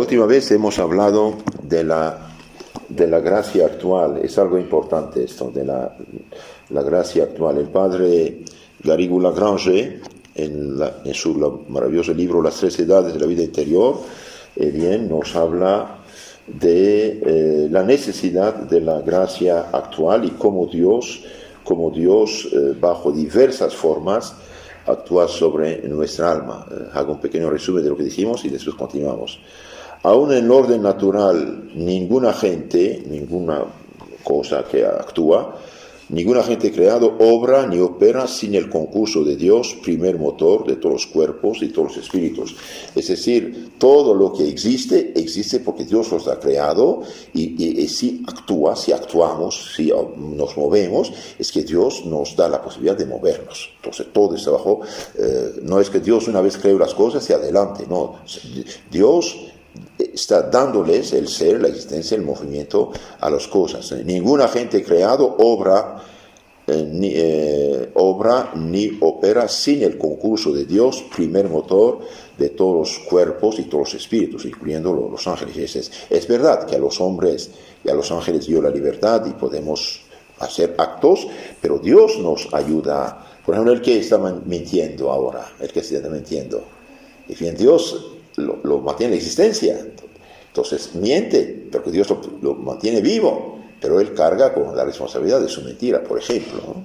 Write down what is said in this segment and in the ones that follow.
última vez hemos hablado de la gracia actual. Es algo importante esto, de la gracia actual. El padre Garrigou-Lagrange, en su maravilloso libro Las tres edades de la vida interior, bien, nos habla de la necesidad de la gracia actual y cómo Dios bajo diversas formas actúa sobre nuestra alma. Hago un pequeño resumen de lo que dijimos y después continuamos. Aún en el orden natural, ninguna cosa que actúa, ningún agente creado obra ni opera sin el concurso de Dios, primer motor de todos los cuerpos y todos los espíritus. Es decir, todo lo que existe porque Dios los ha creado y si actuamos, si nos movemos, es que Dios nos da la posibilidad de movernos. Entonces todo está bajo, no es que Dios una vez creó las cosas y adelante, no. Dios está dándoles el ser, la existencia, el movimiento a las cosas. Ningún agente creado obra ni opera sin el concurso de Dios, primer motor de todos los cuerpos y todos los espíritus, incluyendo los ángeles. Es verdad que a los hombres y a los ángeles dio la libertad y podemos hacer actos, pero Dios nos ayuda. Por ejemplo, el que está mintiendo ahora, y bien, Dios lo mantiene en la existencia, entonces miente, porque Dios lo mantiene vivo, pero él carga con la responsabilidad de su mentira, por ejemplo, ¿no?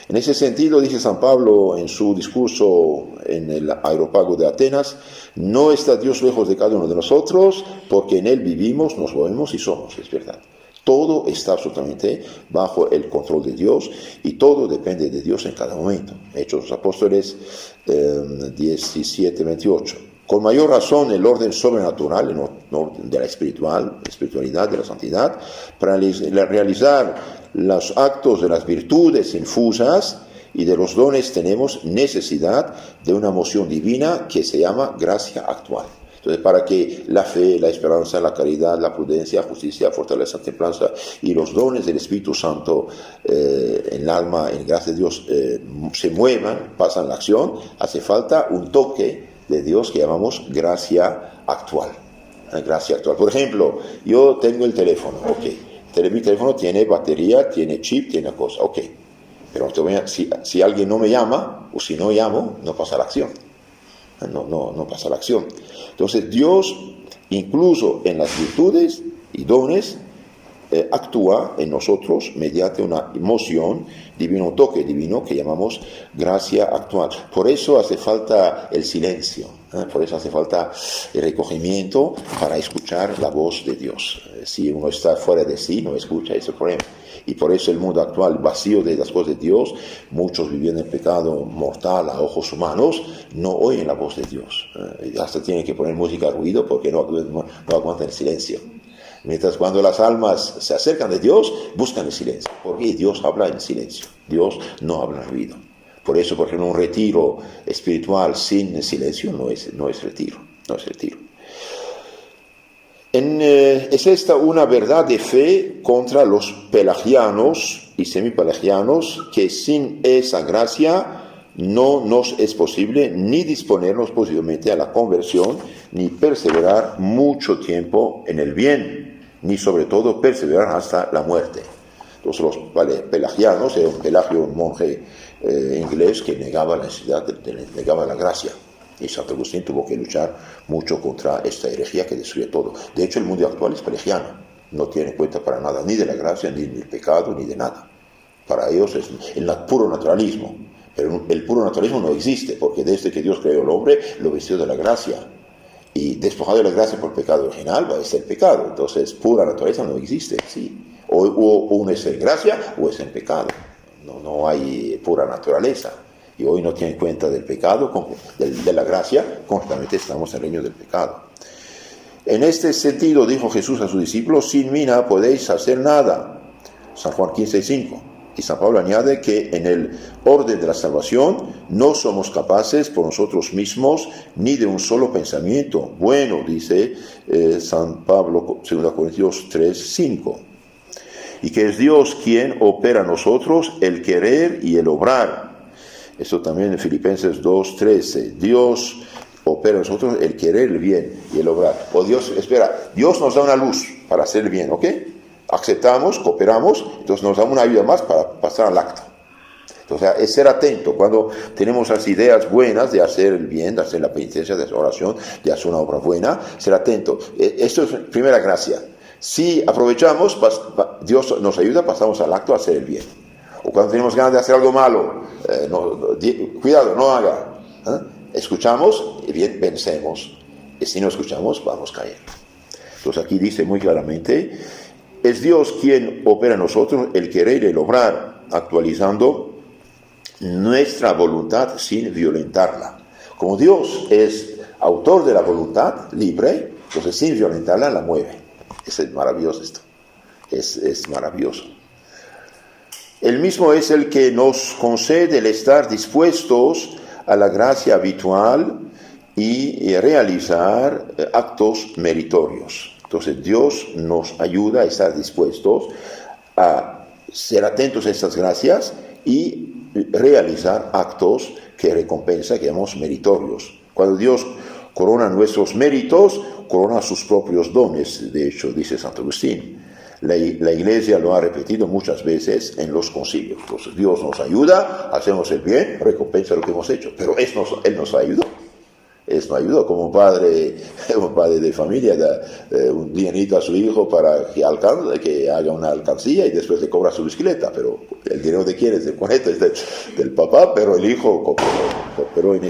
En ese sentido, dice San Pablo en su discurso en el Areópago de Atenas, no está Dios lejos de cada uno de nosotros, porque en él vivimos, nos movemos y somos, es verdad. Todo está absolutamente bajo el control de Dios y todo depende de Dios en cada momento. Hechos de los Apóstoles 17-28. Con mayor razón el orden sobrenatural, el orden de la espiritualidad, de la santidad, para realizar los actos de las virtudes infusas y de los dones tenemos necesidad de una moción divina que se llama gracia actual. Entonces, para que la fe, la esperanza, la caridad, la prudencia, la justicia, la fortaleza, la templanza y los dones del Espíritu Santo en el alma, en gracia de Dios, se muevan, pasan la acción, hace falta un toque de Dios que llamamos gracia actual. Gracia actual. Por ejemplo, yo tengo el teléfono, mi teléfono tiene batería, tiene chip, tiene cosa, pero si alguien no me llama, o si no llamo, no pasa la acción. No pasa la acción. Entonces Dios, incluso en las virtudes y dones, actúa en nosotros mediante una emoción divina, un toque divino que llamamos gracia actual. Por eso hace falta el silencio, por eso hace falta el recogimiento para escuchar la voz de Dios. Si uno está fuera de sí, no escucha ese problema. Y por eso el mundo actual, vacío de las cosas de Dios, muchos viviendo en pecado mortal a ojos humanos, no oyen la voz de Dios. Hasta tienen que poner música a ruido porque no aguantan el silencio. Mientras cuando las almas se acercan de Dios, buscan el silencio, porque Dios habla en silencio, Dios no habla en ruido. Por eso, por ejemplo, un retiro espiritual sin silencio no es retiro. Es esta una verdad de fe contra los pelagianos y semipelagianos, que sin esa gracia no nos es posible ni disponernos positivamente a la conversión, ni perseverar mucho tiempo en el bien, ni sobre todo perseverar hasta la muerte. Entonces los pelagianos, era un Pelagio, un monje inglés que negaba la necesidad, negaba la gracia. Y Santo Agustín tuvo que luchar mucho contra esta herejía que destruye todo. De hecho, el mundo actual es pelagiano. No tiene en cuenta para nada ni de la gracia, ni del pecado, ni de nada. Para ellos es el puro naturalismo. Pero el puro naturalismo no existe, porque desde que Dios creó al hombre, lo vistió de la gracia. Y despojado de la gracia por pecado original, va a ser pecado. Entonces, pura naturaleza no existe, ¿sí? O uno es en gracia o es en pecado. No hay pura naturaleza. Y hoy no tienen cuenta del pecado, de la gracia, constantemente estamos en el reino del pecado. En este sentido, dijo Jesús a sus discípulos, sin mí no podéis hacer nada. San Juan 15:5. Y San Pablo añade que en el orden de la salvación no somos capaces por nosotros mismos ni de un solo pensamiento. Bueno, dice San Pablo, 2 Corintios 3:5. Y que es Dios quien opera en nosotros el querer y el obrar. Esto también en Filipenses 2:13. Dios opera en nosotros el querer el bien y el obrar. O Dios, espera, Dios nos da una luz para hacer el bien, ¿ok? Aceptamos, cooperamos, entonces nos da una ayuda más para pasar al acto. Entonces, es ser atento cuando tenemos las ideas buenas de hacer el bien, de hacer la penitencia, de hacer oración, de hacer una obra buena, ser atento. Esto es primera gracia. Si aprovechamos, Dios nos ayuda, pasamos al acto a hacer el bien. O cuando tenemos ganas de hacer algo malo, cuidado, no haga. Escuchamos y bien, vencemos. Y si no escuchamos, vamos a caer. Entonces aquí dice muy claramente, es Dios quien opera en nosotros el querer y el obrar, actualizando nuestra voluntad sin violentarla. Como Dios es autor de la voluntad libre, entonces sin violentarla la mueve. Es maravilloso esto. Es maravilloso. Él mismo es el que nos concede el estar dispuestos a la gracia habitual y realizar actos meritorios. Entonces Dios nos ayuda a estar dispuestos a ser atentos a estas gracias y realizar actos que recompensa, que llamamos meritorios. Cuando Dios corona nuestros méritos, corona sus propios dones. De hecho, dice Santo Agustín, la Iglesia lo ha repetido muchas veces en los concilios. Entonces Dios nos ayuda, hacemos el bien, recompensa lo que hemos hecho. Pero Él nos ayudó. Él nos ayudó como padre de familia, da un dinerito a su hijo para que haga una alcancía y después le cobra su bicicleta. Pero el dinero de quién es, del conejito, es del papá, pero el hijo cooperó en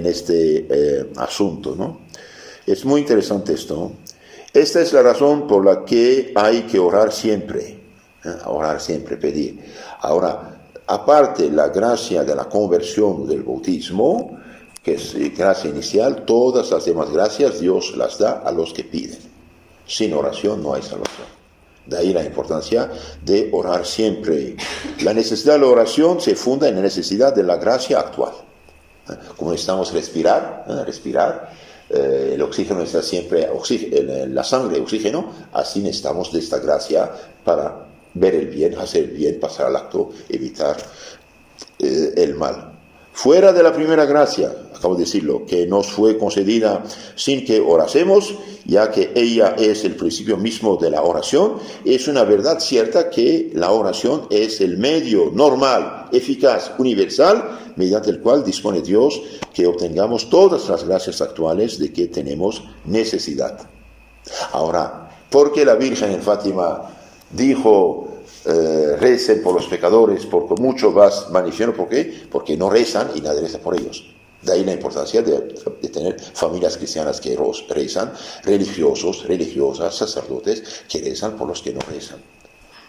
este asunto, ¿no? Es muy interesante esto, ¿no? Esta es la razón por la que hay que orar siempre, pedir. Ahora, aparte la gracia de la conversión del bautismo, que es gracia inicial, todas las demás gracias Dios las da a los que piden. Sin oración no hay salvación. De ahí la importancia de orar siempre. La necesidad de la oración se funda en la necesidad de la gracia actual. Como necesitamos respirar, el oxígeno está siempre, la sangre, oxígeno, así necesitamos de esta gracia para ver el bien, hacer el bien, pasar al acto, evitar el mal. Fuera de la primera gracia, acabo de decirlo, que nos fue concedida sin que orásemos, ya que ella es el principio mismo de la oración, es una verdad cierta que la oración es el medio normal, eficaz, universal, mediante el cual dispone Dios que obtengamos todas las gracias actuales de que tenemos necesidad. Ahora, ¿por qué la Virgen en Fátima dijo recen por los pecadores, porque mucho van diciendo? ¿Por qué? Porque no rezan y nadie reza por ellos. De ahí la importancia de tener familias cristianas que rezan, religiosos, religiosas, sacerdotes que rezan por los que no rezan.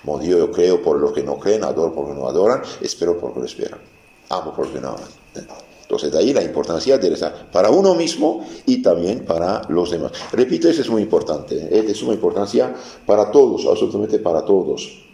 Como yo creo por los que no creen, adoro por los que no adoran, espero por los que no esperan, amo por los que no aman. Entonces de ahí la importancia de rezar para uno mismo y también para los demás. Repito, eso es muy importante, es de suma importancia para todos, absolutamente para todos.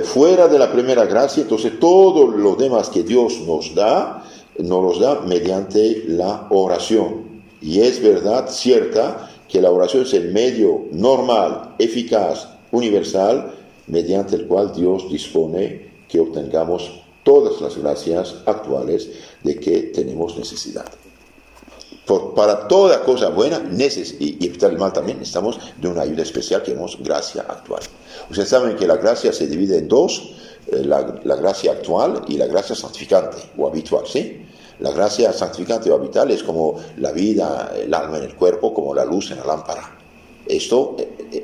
Fuera de la primera gracia, entonces todo lo demás que Dios nos los da mediante la oración. Y es verdad cierta que la oración es el medio normal, eficaz, universal, mediante el cual Dios dispone que obtengamos todas las gracias actuales de que tenemos necesidad. Para toda cosa buena y evitar el mal también necesitamos de una ayuda especial que llamamos gracia actual. Ustedes saben que la gracia se divide en dos, la gracia actual y la gracia santificante o habitual, ¿sí? La gracia santificante o habitual es como la vida, el alma en el cuerpo, como la luz en la lámpara. Esto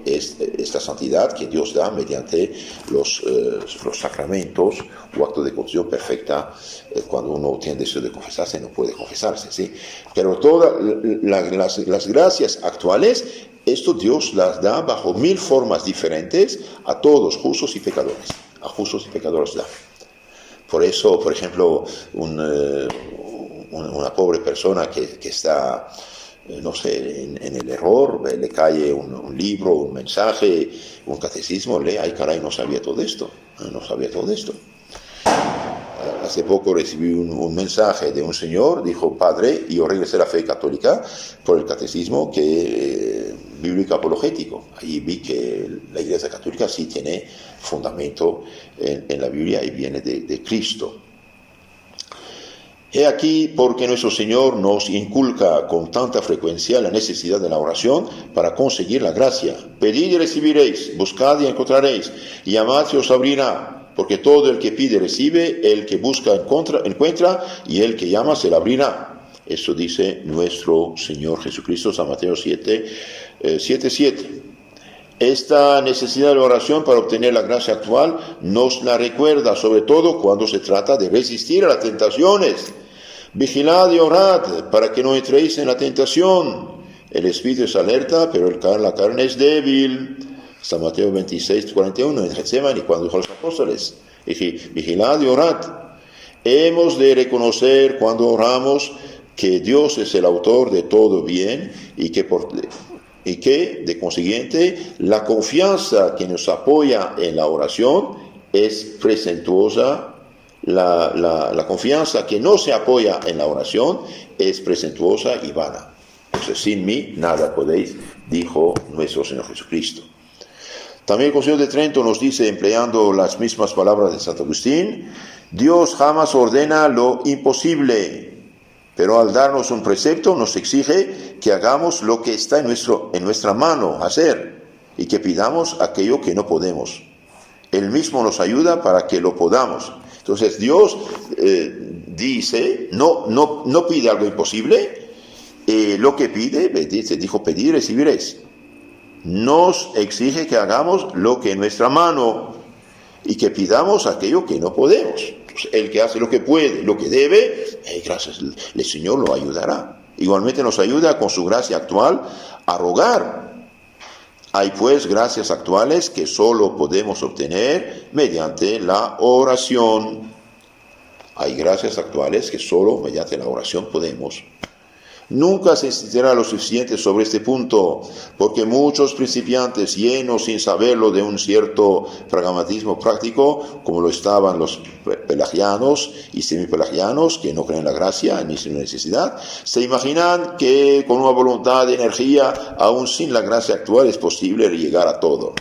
es la santidad que Dios da mediante los sacramentos o actos de confesión perfecta. Cuando uno tiene deseo de confesarse, no puede confesarse, ¿sí? Pero todas las gracias actuales, esto Dios las da bajo 1000 formas diferentes a todos, justos y pecadores. A justos y pecadores da. Por eso, por ejemplo, una pobre persona que está, no sé, en el error, le cae un libro, un mensaje, un catecismo, lee, ay caray, no sabía todo esto. Hace poco recibí un mensaje de un señor, dijo: padre, yo regresé a la fe católica por el catecismo bíblico apologético. Ahí vi que la Iglesia Católica sí tiene fundamento en la Biblia y viene de Cristo. He aquí porque nuestro Señor nos inculca con tanta frecuencia la necesidad de la oración para conseguir la gracia. Pedid y recibiréis, buscad y encontraréis, llamad y os abrirá, porque todo el que pide recibe, el que busca encuentra, y el que llama se le abrirá. Eso dice nuestro Señor Jesucristo, San Mateo 7:7. Esta necesidad de la oración para obtener la gracia actual nos la recuerda, sobre todo cuando se trata de resistir a las tentaciones. Vigilad y orad para que no entréis en la tentación. El espíritu es alerta, pero la carne es débil. San Mateo 26:41, en Getsemaní, cuando dijo a los apóstoles, vigilad y orad. Hemos de reconocer cuando oramos que Dios es el autor de todo bien y que de consiguiente la confianza que nos apoya en la oración es presuntuosa. La confianza que no se apoya en la oración es presuntuosa y vana. Entonces, sin mí nada podéis, dijo nuestro Señor Jesucristo. También el Concilio de Trento nos dice, empleando las mismas palabras de Santo Agustín, Dios jamás ordena lo imposible, pero al darnos un precepto nos exige que hagamos lo que está en nuestra mano hacer y que pidamos aquello que no podemos. Él mismo nos ayuda para que lo podamos. Entonces Dios dice, no pide algo imposible, lo que pide, dijo, pedir y recibiréis. Nos exige que hagamos lo que en nuestra mano y que pidamos aquello que no podemos. Pues el que hace lo que puede, lo que debe, gracias, el Señor lo ayudará. Igualmente nos ayuda con su gracia actual a rogar. Hay pues gracias actuales que solo podemos obtener mediante la oración. Hay gracias actuales que solo mediante la oración podemos. Nunca se insistirá lo suficiente sobre este punto, porque muchos principiantes llenos sin saberlo de un cierto pragmatismo práctico, como lo estaban los pelagianos y semipelagianos, que no creen en la gracia ni sin necesidad, se imaginan que con una voluntad de energía, aún sin la gracia actual, es posible llegar a todo.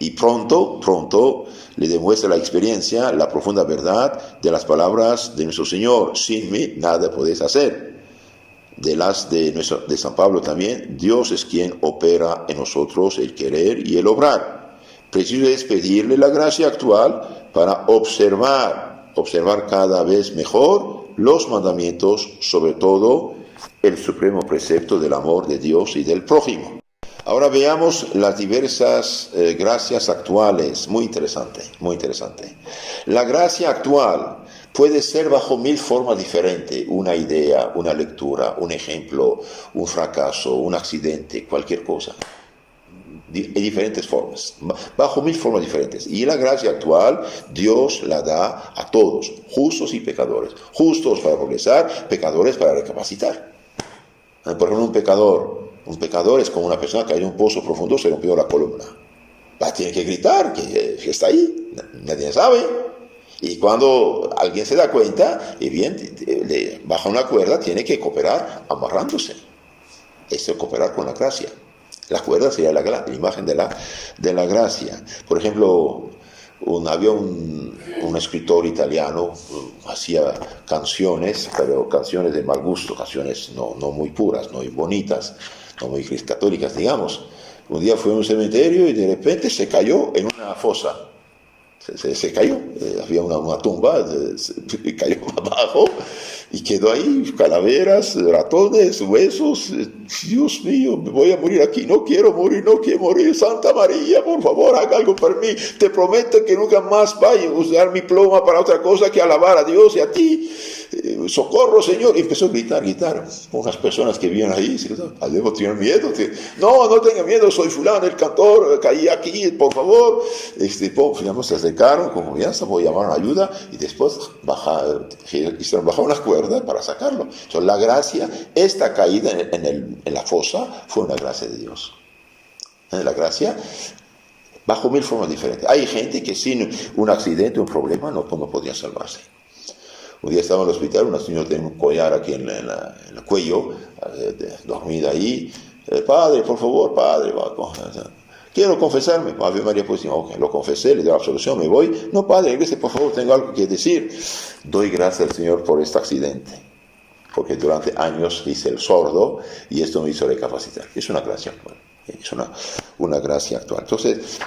Y pronto le demuestra la experiencia, la profunda verdad de las palabras de nuestro Señor: sin mí nada podéis hacer. De San Pablo también, Dios es quien opera en nosotros el querer y el obrar. Preciso es pedirle la gracia actual para observar cada vez mejor los mandamientos, sobre todo el supremo precepto del amor de Dios y del prójimo. Ahora veamos las diversas gracias actuales. Muy interesante. La gracia actual puede ser bajo 1000 formas diferentes: una idea, una lectura, un ejemplo, un fracaso, un accidente, cualquier cosa. En diferentes formas, bajo 1000 formas diferentes. Y la gracia actual, Dios la da a todos, justos y pecadores. Justos para progresar, pecadores para recapacitar. Por ejemplo, un pecador es como una persona que cae en un pozo profundo, se rompió la columna. Tiene que gritar que está ahí, nadie sabe. Y cuando alguien se da cuenta, y bien, le baja una cuerda, tiene que cooperar amarrándose. Esto es cooperar con la gracia. La cuerda sería la imagen de la gracia. Por ejemplo, había un escritor italiano, hacía canciones, pero canciones de mal gusto, canciones no muy puras, no muy bonitas, no muy católicas, digamos. Un día fue a un cementerio y de repente se cayó en una fosa. Se cayó, había una tumba, se cayó abajo y quedó ahí, calaveras, ratones, huesos. Dios mío, me voy a morir aquí, no quiero morir, Santa María, por favor, haga algo por mí, te prometo que nunca más vaya a usar mi pluma para otra cosa que alabar a Dios y a ti, socorro, Señor. Y empezó a gritar, unas personas que vivían ahí, debo tener miedo, no tenga miedo, soy fulano, el cantor, caí aquí, por favor. Se acercaron, como ya voy a llamar a ayuda, y después bajaron una cuerda para sacarlo. Entonces, la gracia, esta caída en la fosa, fue una gracia de Dios. La gracia, bajo 1000 formas diferentes. Hay gente que sin un accidente, un problema, no podía salvarse. Un día estaba en el hospital, una señora tenía un collar aquí en el cuello, dormida ahí. Padre, por favor, padre. quiero confesarme. Ave María, pues, ok, lo confesé, le doy la absolución, me voy. No, padre, regrese, por favor, tengo algo que decir. Doy gracias al Señor por este accidente, porque durante años hice el sordo y esto me hizo recapacitar. Es una gracia actual, es una gracia actual. Entonces,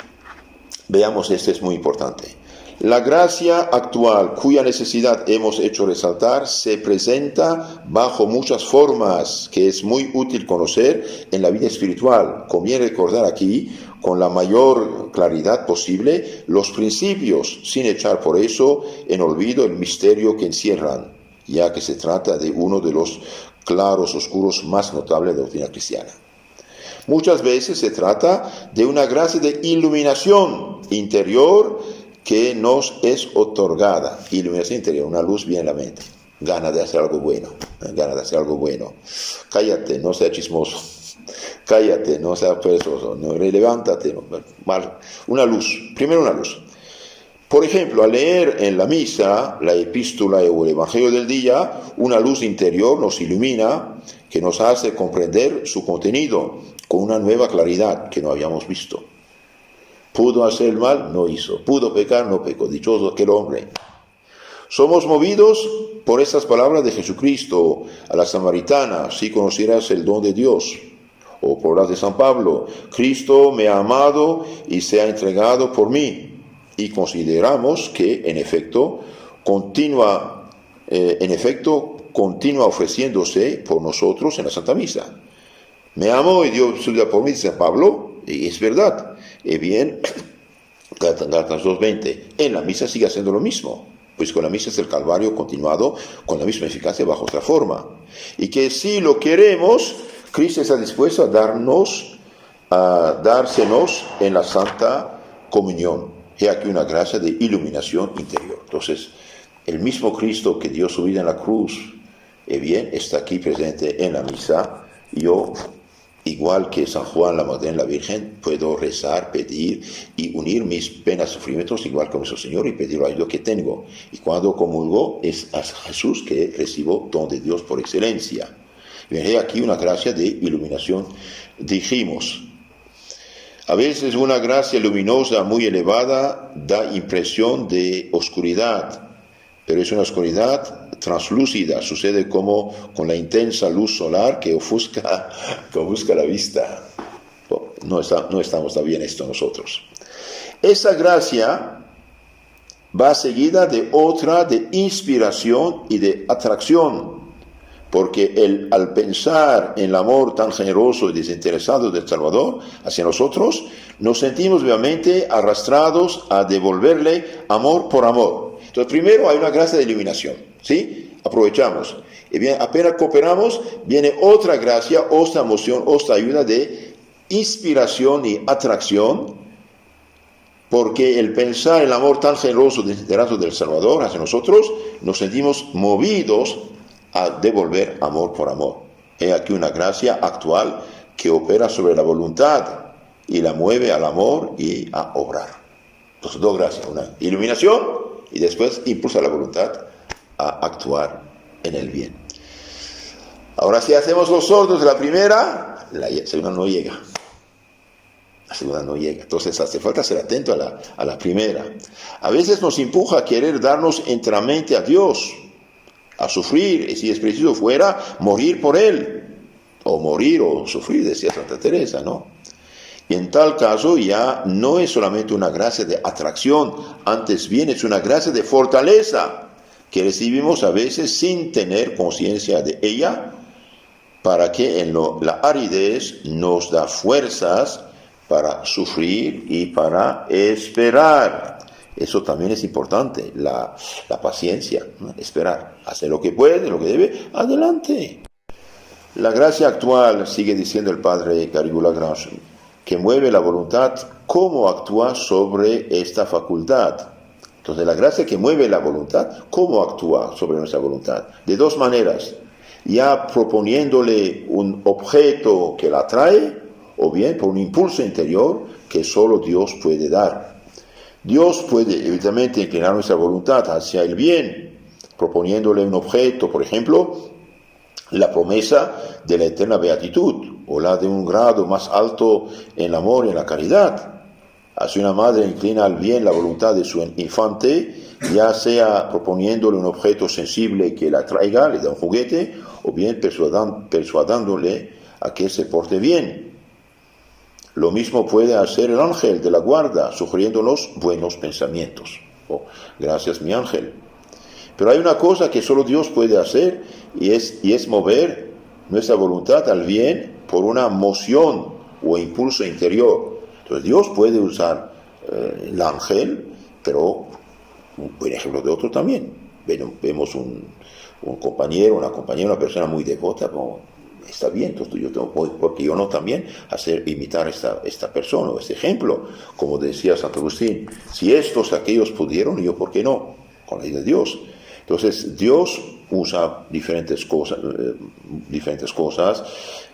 veamos, esto es muy importante. La gracia actual, cuya necesidad hemos hecho resaltar, se presenta bajo muchas formas que es muy útil conocer en la vida espiritual. Conviene recordar aquí, con la mayor claridad posible, los principios, sin echar por eso en olvido el misterio que encierran, ya que se trata de uno de los claros oscuros más notables de la doctrina cristiana. Muchas veces se trata de una gracia de iluminación interior que nos es otorgada. Iluminación interior, una luz bien en la mente, gana de hacer algo bueno, cállate, no sea chismoso, cállate, no sea perezoso, no, levántate, no, una luz, primero una luz. Por ejemplo, al leer en la misa la epístola o el evangelio del día, una luz interior nos ilumina, que nos hace comprender su contenido con una nueva claridad que no habíamos visto. Pudo hacer el mal, no hizo. Pudo pecar, no pecó. Dichoso aquel hombre. Somos movidos por estas palabras de Jesucristo a la samaritana: si conocieras el don de Dios. O por las de San Pablo: Cristo me ha amado y se ha entregado por mí. Y consideramos que, en efecto, continúa ofreciéndose por nosotros en la Santa Misa. Me amó y dio su vida por mí, dice San Pablo, y es verdad. Bien, Gálatas 2:20, en la misa sigue haciendo lo mismo, pues con la misa es el Calvario continuado con la misma eficacia bajo otra forma. Y que si lo queremos, Cristo está dispuesto a dársenos en la Santa Comunión. He aquí una gracia de iluminación interior. Entonces, el mismo Cristo que dio su vida en la cruz, bien, está aquí presente en la misa. Yo, igual que San Juan la Magdalena, la Virgen, puedo rezar, pedir y unir mis penas y sufrimientos igual con nuestro Señor y pedir la ayuda que tengo. Y cuando comulgo es a Jesús que recibo don de Dios por excelencia. Veré aquí una gracia de iluminación. Dijimos, a veces una gracia luminosa muy elevada da impresión de oscuridad, pero es una oscuridad translúcida. Sucede como con la intensa luz solar que ofusca la vista. No estamos tan bien esto nosotros. Esa gracia va seguida de otra de inspiración y de atracción, porque al pensar en el amor tan generoso y desinteresado del Salvador hacia nosotros, nos sentimos realmente arrastrados a devolverle amor por amor. Entonces, primero hay una gracia de iluminación, ¿sí? Aprovechamos. Y bien, apenas cooperamos, viene otra gracia, otra emoción, otra ayuda de inspiración y atracción, porque el pensar el amor tan generoso y desinteresado del Salvador hacia nosotros, nos sentimos movidos a devolver amor por amor. He aquí una gracia actual que opera sobre la voluntad y la mueve al amor y a obrar. Entonces, dos gracias, una iluminación y después impulsa la voluntad a actuar en el bien. Ahora, si hacemos los sordos de la primera, la segunda no llega. La segunda no llega. Entonces hace falta ser atento a la primera. A veces nos empuja a querer darnos enteramente a Dios, a sufrir, y si es preciso fuera, morir por Él, o morir o sufrir, decía Santa Teresa, ¿no? Y en tal caso ya no es solamente una gracia de atracción, antes bien es una gracia de fortaleza, que recibimos a veces sin tener conciencia de ella, para que en la aridez nos da fuerzas para sufrir y para esperar. Eso también es importante, la paciencia, ¿no? Esperar, hacer lo que puede, lo que debe, adelante. La gracia actual, sigue diciendo el padre Garrigou-Lagrange, que mueve la voluntad, ¿cómo actúa sobre esta facultad? Entonces, la gracia que mueve la voluntad, ¿cómo actúa sobre nuestra voluntad? De dos maneras, ya proponiéndole un objeto que la atrae, o bien por un impulso interior que solo Dios puede dar. Dios puede evidentemente inclinar nuestra voluntad hacia el bien, proponiéndole un objeto, por ejemplo, la promesa de la eterna beatitud, o la de un grado más alto en el amor y en la caridad. Así una madre inclina al bien la voluntad de su infante, ya sea proponiéndole un objeto sensible que la atraiga, le da un juguete, o bien persuadándole a que se porte bien. Lo mismo puede hacer el ángel de la guarda, sugiriéndonos buenos pensamientos. Oh, gracias, mi ángel. Pero hay una cosa que solo Dios puede hacer, y es mover nuestra voluntad al bien por una moción o impulso interior. Entonces Dios puede usar el ángel, pero un buen ejemplo de otro también. Vemos un compañero, una compañera, una persona muy devota, como está bien, entonces yo tengo, porque yo no también imitar esta persona o este ejemplo, como decía Santo Agustín, si estos, aquellos pudieron, yo por qué no, con la ayuda de Dios. Entonces Dios usa diferentes cosas,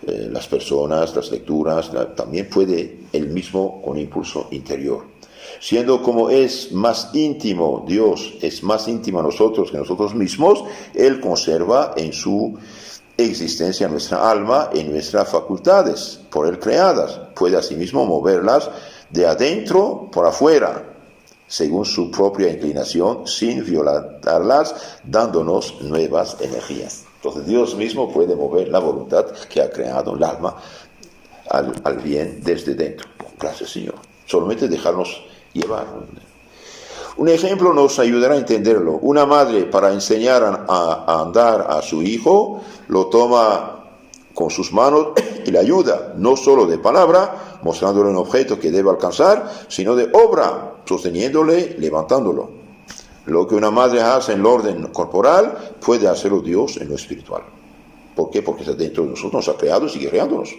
las personas, las lecturas, también puede él mismo con impulso interior. Siendo como es más íntimo, Dios es más íntimo a nosotros que nosotros mismos, Él conserva en su existencia nuestra alma y nuestras facultades, por Él creadas. Puede asimismo moverlas de adentro por afuera, según su propia inclinación, sin violentarlas, dándonos nuevas energías. Entonces Dios mismo puede mover la voluntad que ha creado el alma al bien desde dentro. Gracias, Señor. Solamente dejarnos llevar. Un ejemplo nos ayudará a entenderlo. Una madre, para enseñar a andar a su hijo, lo toma con sus manos y le ayuda, no solo de palabra, mostrándole un objeto que debe alcanzar, sino de obra, sosteniéndole, levantándolo. Lo que una madre hace en el orden corporal, puede hacerlo Dios en lo espiritual. ¿Por qué? Porque está dentro de nosotros, nos ha creado y sigue creándonos.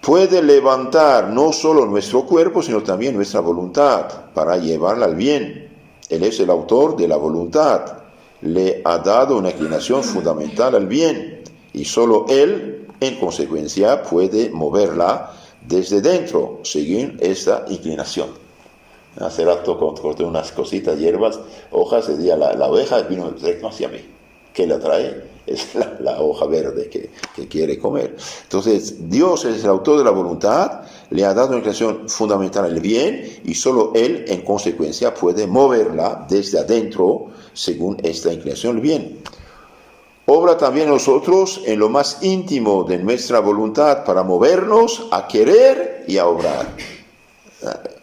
Puede levantar no solo nuestro cuerpo, sino también nuestra voluntad para llevarla al bien. Él es el autor de la voluntad. Le ha dado una inclinación fundamental al bien. Y solo Él, en consecuencia, puede moverla desde dentro, según esta inclinación. Hace rato corté unas cositas, hierbas, hojas, y la oveja vino directo hacia mí. ¿Qué la trae? Es la hoja verde que quiere comer. Entonces, Dios es el autor de la voluntad, le ha dado una inclinación fundamental al bien, y solo Él, en consecuencia, puede moverla desde adentro, según esta inclinación al bien. Obra también nosotros en lo más íntimo de nuestra voluntad para movernos a querer y a obrar.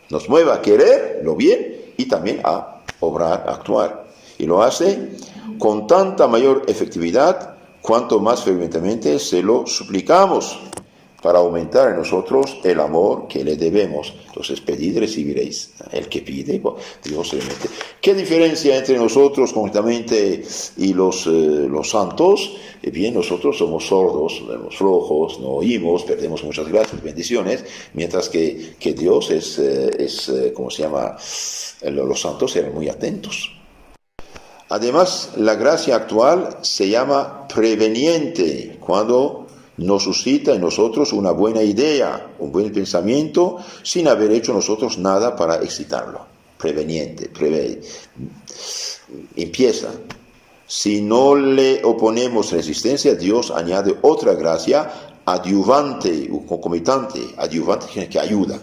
Nos mueve a querer lo bien y también a obrar, a actuar. Y lo hace con tanta mayor efectividad cuanto más fervientemente se lo suplicamos, para aumentar en nosotros el amor que le debemos. Entonces, pedid y recibiréis. El que pide, Dios se le mete. ¿Qué diferencia entre nosotros concretamente y los santos? Bien, nosotros somos sordos, somos flojos, no oímos, perdemos muchas gracias, bendiciones, mientras que Dios es ¿cómo se llama? Los santos eran muy atentos. Además, la gracia actual se llama preveniente, cuando nos suscita en nosotros una buena idea, un buen pensamiento, sin haber hecho nosotros nada para excitarlo. Preveniente, empieza. Si no le oponemos resistencia, Dios añade otra gracia, adyuvante, o concomitante, adyuvante que ayuda.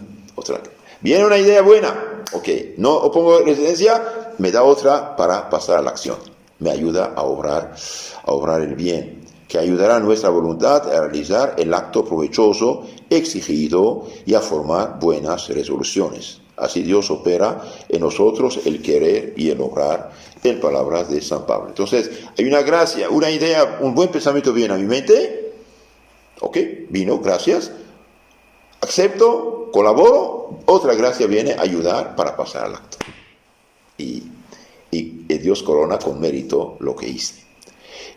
Viene una idea buena, ok, no opongo resistencia, me da otra para pasar a la acción. Me ayuda a obrar el bien, que ayudará a nuestra voluntad a realizar el acto provechoso exigido y a formar buenas resoluciones. Así Dios opera en nosotros el querer y el obrar, en palabras de San Pablo. Entonces, hay una gracia, una idea, un buen pensamiento viene a mi mente, ok, vino, gracias, acepto, colaboro, otra gracia viene a ayudar para pasar al acto. Y Dios corona con mérito lo que hice.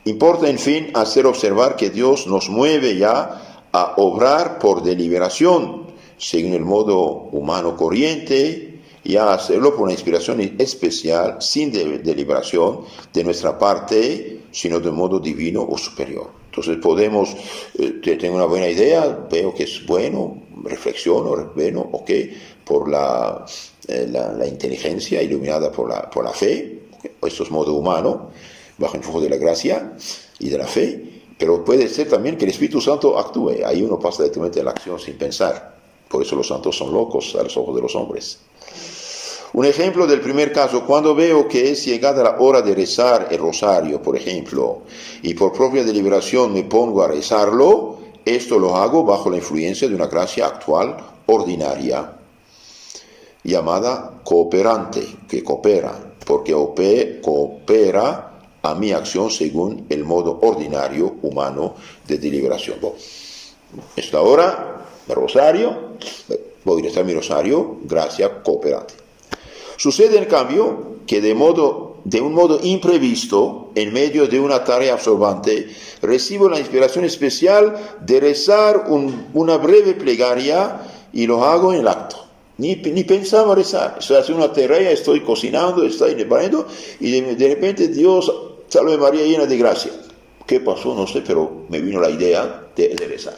Importa, en fin, hacer observar que Dios nos mueve ya a obrar por deliberación, según el modo humano corriente, y a hacerlo por una inspiración especial, sin deliberación de nuestra parte, sino de modo divino o superior. Entonces podemos, tengo una buena idea, veo que es bueno, reflexiono, bueno, ok, por la inteligencia iluminada por la fe, okay, esto es modo humano, bajo el flujo de la gracia y de la fe, Pero puede ser también que el Espíritu Santo actúe. Ahí uno pasa directamente a la acción sin pensar. Por eso los santos son locos a los ojos de los hombres. Un ejemplo del primer caso, cuando veo que es llegada la hora de rezar el rosario, por ejemplo, y por propia deliberación me pongo a rezarlo, esto lo hago bajo la influencia de una gracia actual ordinaria, llamada cooperante, que coopera, porque coopera a mi acción según el modo ordinario humano de deliberación. Bueno, es la hora del rosario, voy a rezar mi rosario, gracia cooperante. Sucede en cambio que de un modo imprevisto, en medio de una tarea absorbente, recibo la inspiración especial de rezar una breve plegaria y lo hago en el acto. Ni pensaba rezar, estoy haciendo una tarea, estoy cocinando, estoy preparando y de repente Dios, salve María llena de gracia. ¿Qué pasó? No sé, pero me vino la idea de rezar.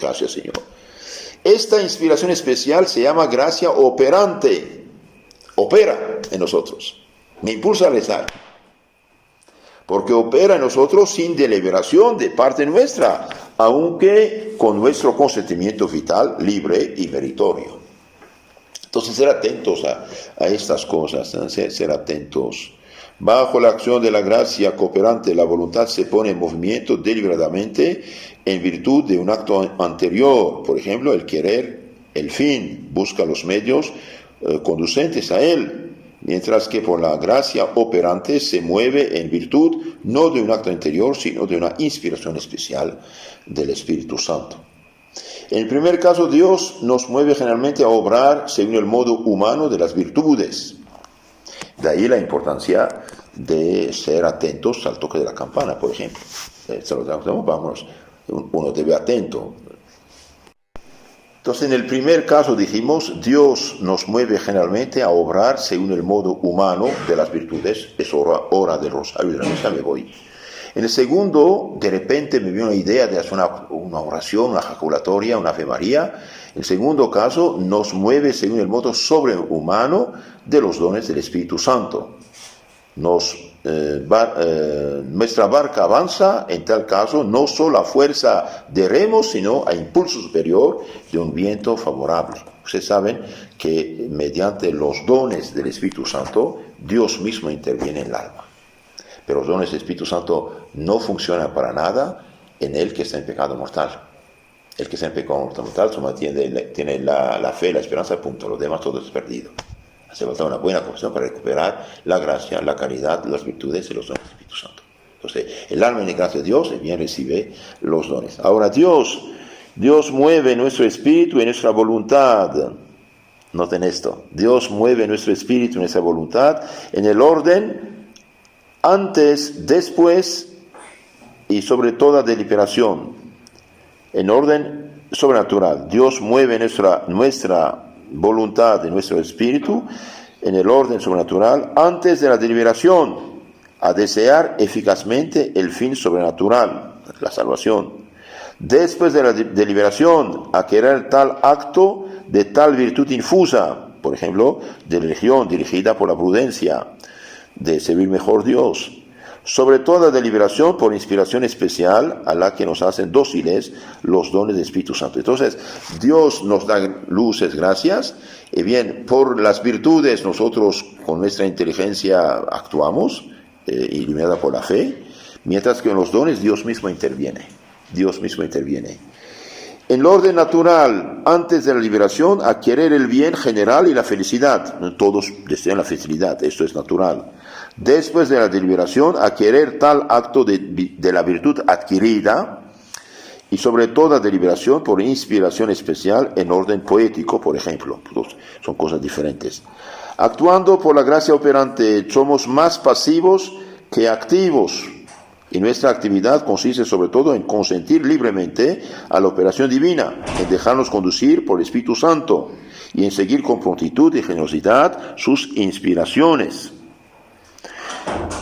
Gracias, Señor. Esta inspiración especial se llama gracia operante. Opera en nosotros, me impulsa a rezar, porque opera en nosotros sin deliberación de parte nuestra, aunque con nuestro consentimiento vital, libre y meritorio. Entonces, ser atentos a estas cosas, ser atentos. Bajo la acción de la gracia cooperante, la voluntad se pone en movimiento deliberadamente en virtud de un acto anterior, por ejemplo, el querer, el fin, busca los medios conducentes a él, mientras que por la gracia operante se mueve en virtud no de un acto anterior, sino de una inspiración especial del Espíritu Santo. En el primer caso, Dios nos mueve generalmente a obrar según el modo humano de las virtudes. De ahí la importancia de ser atentos al toque de la campana, por ejemplo. Vamos, uno debe atento. Entonces, en el primer caso dijimos, Dios nos mueve generalmente a obrar según el modo humano de las virtudes. Es hora del rosario y de la misa, me voy. En el segundo, de repente me vino la idea de hacer una oración, una ejaculatoria, una Ave María. En el segundo caso, nos mueve según el modo sobrehumano de los dones del Espíritu Santo. Nuestra barca avanza, en tal caso, no solo a fuerza de remos, sino a impulso superior de un viento favorable. Ustedes saben que mediante los dones del Espíritu Santo, Dios mismo interviene en el alma. Pero los dones del Espíritu Santo no funcionan para nada en el que está en pecado mortal. El que está en pecado mortal solo tiene la fe, la esperanza, punto. Lo demás todo es perdido. Hace falta una buena confesión para recuperar la gracia, la caridad, las virtudes y los dones del Espíritu Santo. Entonces, el alma en la gracia de Dios bien recibe los dones. Ahora, Dios mueve nuestro espíritu y nuestra voluntad. Noten esto. Dios mueve nuestro espíritu y nuestra voluntad en el orden antes, después y sobre toda deliberación. En orden sobrenatural. Dios mueve nuestra voluntad y nuestro espíritu en el orden sobrenatural antes de la deliberación, a desear eficazmente el fin sobrenatural, la salvación. Después de la deliberación, a querer tal acto de tal virtud infusa, por ejemplo, de religión dirigida por la prudencia, de servir mejor Dios. Sobre toda deliberación por inspiración especial a la que nos hacen dóciles los dones del Espíritu Santo. Entonces, Dios nos da luces, gracias, y bien, por las virtudes nosotros con nuestra inteligencia actuamos, iluminada por la fe, mientras que en los dones Dios mismo interviene. Dios mismo interviene. En el orden natural, antes de la liberación, a querer el bien general y la felicidad. Todos desean la felicidad, esto es natural. Después de la deliberación, a querer tal acto de la virtud adquirida, y sobre toda deliberación por inspiración especial en orden poético, por ejemplo. Son cosas diferentes. Actuando por la gracia operante, somos más pasivos que activos. Y nuestra actividad consiste sobre todo en consentir libremente a la operación divina, en dejarnos conducir por el Espíritu Santo y en seguir con prontitud y generosidad sus inspiraciones.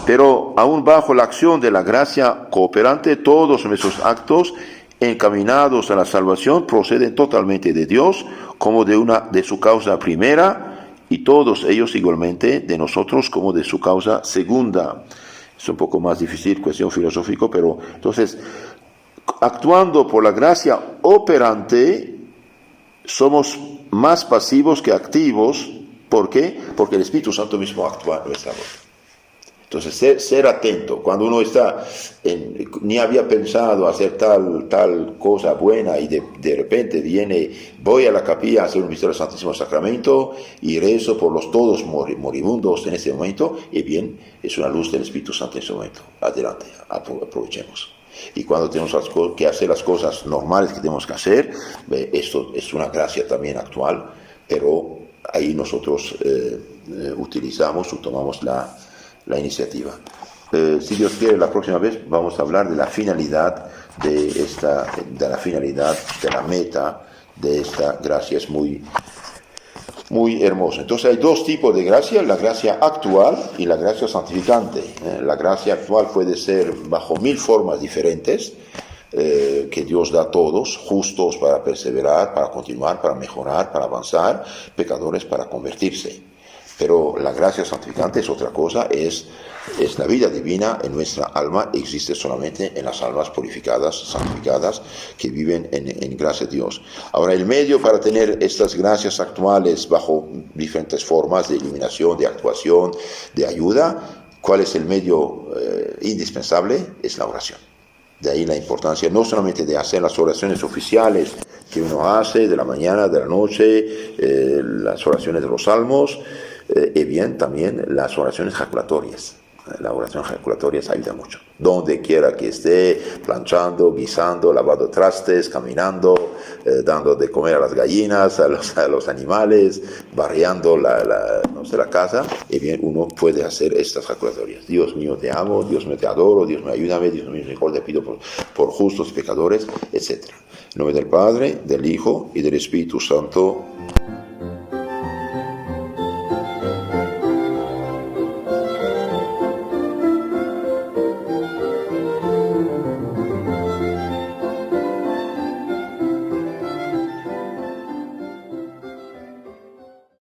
Pero aún bajo la acción de la gracia cooperante, todos nuestros actos encaminados a la salvación proceden totalmente de Dios, como de su causa primera, y todos ellos igualmente de nosotros como de su causa segunda. Es un poco más difícil, cuestión filosófica, pero entonces actuando por la gracia operante, somos más pasivos que activos. ¿Por qué? Porque el Espíritu Santo mismo actúa en nuestra voz. Entonces, ser atento. Cuando uno está, ni había pensado hacer tal cosa buena y de repente voy a la capilla a hacer un misterio del Santísimo Sacramento y rezo por los todos moribundos en ese momento, y bien, es una luz del Espíritu Santo en ese momento. Adelante, aprovechemos. Y cuando tenemos que hacer las cosas normales que tenemos que hacer, esto es una gracia también actual, pero ahí nosotros utilizamos o tomamos la iniciativa. Si Dios quiere, la próxima vez vamos a hablar de la finalidad de la meta de esta gracia. Es muy, muy hermoso. Entonces hay dos tipos de gracia: la gracia actual y la gracia santificante. La gracia actual puede ser bajo 1000 formas diferentes, que Dios da a todos: justos para perseverar, para continuar, para mejorar, para avanzar; pecadores para convertirse. Pero la gracia santificante es otra cosa, es la vida divina en nuestra alma, existe solamente en las almas purificadas, santificadas, que viven en gracia de Dios. Ahora, el medio para tener estas gracias actuales bajo diferentes formas de iluminación, de actuación, de ayuda, ¿cuál es el medio indispensable? Es la oración. De ahí la importancia no solamente de hacer las oraciones oficiales que uno hace de la mañana, de la noche, las oraciones de los salmos, y bien también las oraciones jaculatorias. La oración jaculatoria ayuda mucho. Donde quiera que esté, planchando, guisando, lavando trastes, caminando, dando de comer a las gallinas, a los animales, barriando la casa, y bien uno puede hacer estas jaculatorias. Dios mío, te amo; Dios mío, te adoro; Dios mío, ayúdame; Dios mío, mejor te pido por justos y pecadores, etc. En nombre del Padre, del Hijo y del Espíritu Santo.